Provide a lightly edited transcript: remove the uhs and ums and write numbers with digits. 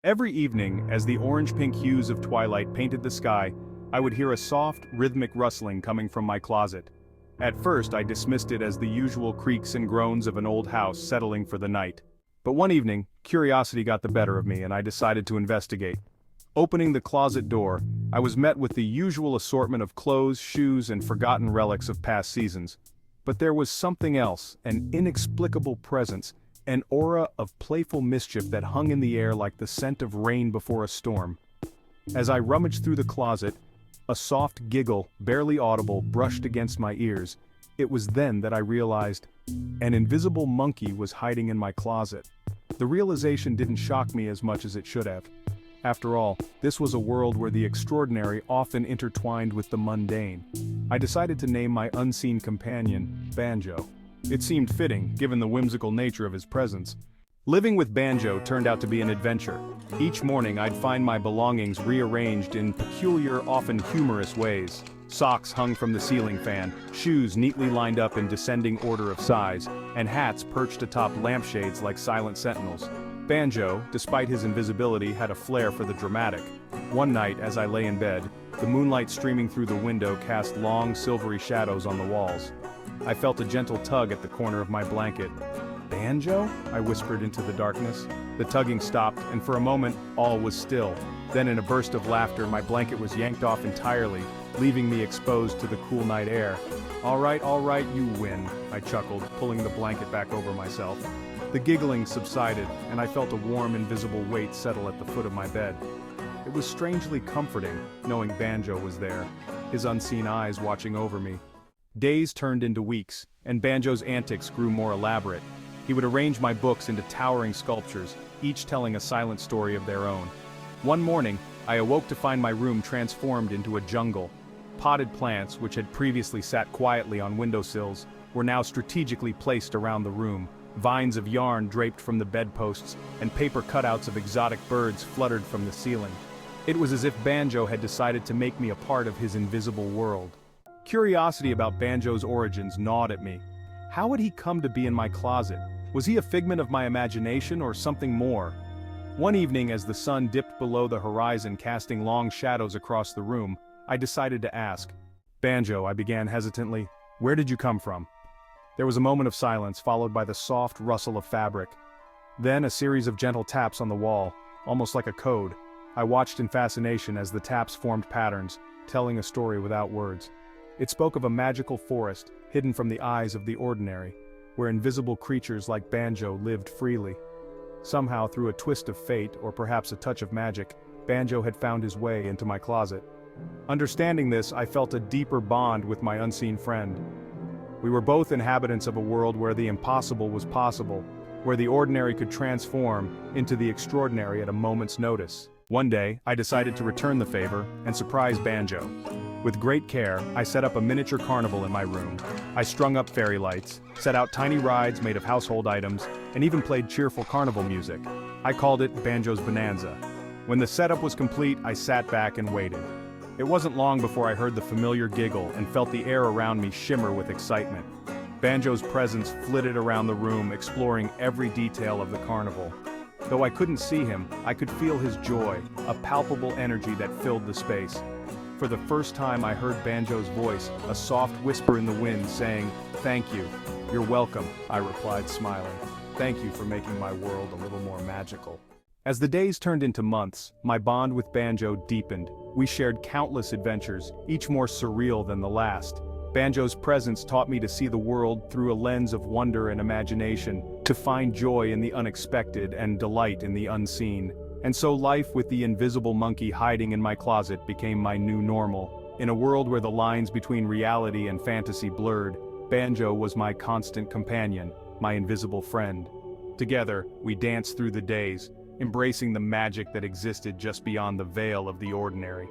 Every evening, as the orange-pink hues of twilight painted the sky, I would hear a soft, rhythmic rustling coming from my closet. At first I dismissed it as the usual creaks and groans of an old house settling for the night. But one evening, curiosity got the better of me and I decided to investigate. Opening the closet door, I was met with the usual assortment of clothes, shoes, and forgotten relics of past seasons. But there was something else, an inexplicable presence, an aura of playful mischief that hung in the air like the scent of rain before a storm. As I rummaged through the closet, a soft giggle, barely audible, brushed against my ears. It was then that I realized an invisible monkey was hiding in my closet. The realization didn't shock me as much as it should have. After all, this was a world where the extraordinary often intertwined with the mundane. I decided to name my unseen companion Banjo. It seemed fitting, given the whimsical nature of his presence. Living with Banjo turned out to be an adventure. Each morning I'd find my belongings rearranged in peculiar, often humorous ways. Socks hung from the ceiling fan, shoes neatly lined up in descending order of size, and hats perched atop lampshades like silent sentinels. Banjo, despite his invisibility, had a flair for the dramatic. One night, as I lay in bed, the moonlight streaming through the window cast long, silvery shadows on the walls. I felt a gentle tug at the corner of my blanket. "Banjo?" I whispered into the darkness. The tugging stopped, and for a moment, all was still. Then in a burst of laughter, my blanket was yanked off entirely, leaving me exposed to the cool night air. All right, you win," I chuckled, pulling the blanket back over myself. The giggling subsided, and I felt a warm, invisible weight settle at the foot of my bed. It was strangely comforting, knowing Banjo was there, his unseen eyes watching over me. Days turned into weeks, and Banjo's antics grew more elaborate. He would arrange my books into towering sculptures, each telling a silent story of their own. One morning, I awoke to find my room transformed into a jungle. Potted plants, which had previously sat quietly on windowsills, were now strategically placed around the room. Vines of yarn draped from the bedposts, and paper cutouts of exotic birds fluttered from the ceiling. It was as if Banjo had decided to make me a part of his invisible world. Curiosity about Banjo's origins gnawed at me. How had he come to be in my closet? Was he a figment of my imagination or something more? One evening, as the sun dipped below the horizon casting long shadows across the room, I decided to ask. "Banjo," I began hesitantly, "where did you come from?" There was a moment of silence, followed by the soft rustle of fabric. Then a series of gentle taps on the wall, almost like a code. I watched in fascination as the taps formed patterns, telling a story without words. It spoke of a magical forest, hidden from the eyes of the ordinary, where invisible creatures like Banjo lived freely. Somehow, through a twist of fate, or perhaps a touch of magic, Banjo had found his way into my closet. Understanding this, I felt a deeper bond with my unseen friend. We were both inhabitants of a world where the impossible was possible, where the ordinary could transform into the extraordinary at a moment's notice. One day, I decided to return the favor and surprise Banjo. With great care, I set up a miniature carnival in my room. I strung up fairy lights, set out tiny rides made of household items, and even played cheerful carnival music. I called it Banjo's Bonanza. When the setup was complete, I sat back and waited. It wasn't long before I heard the familiar giggle and felt the air around me shimmer with excitement. Banjo's presence flitted around the room, exploring every detail of the carnival. Though I couldn't see him, I could feel his joy, a palpable energy that filled the space. For the first time I heard Banjo's voice, a soft whisper in the wind saying, "Thank you." "You're welcome," I replied, smiling. "Thank you for making my world a little more magical." As the days turned into months, my bond with Banjo deepened. We shared countless adventures, each more surreal than the last. Banjo's presence taught me to see the world through a lens of wonder and imagination, to find joy in the unexpected and delight in the unseen. And so life with the invisible monkey hiding in my closet became my new normal. In a world where the lines between reality and fantasy blurred, Banjo was my constant companion, my invisible friend. Together, we danced through the days, embracing the magic that existed just beyond the veil of the ordinary.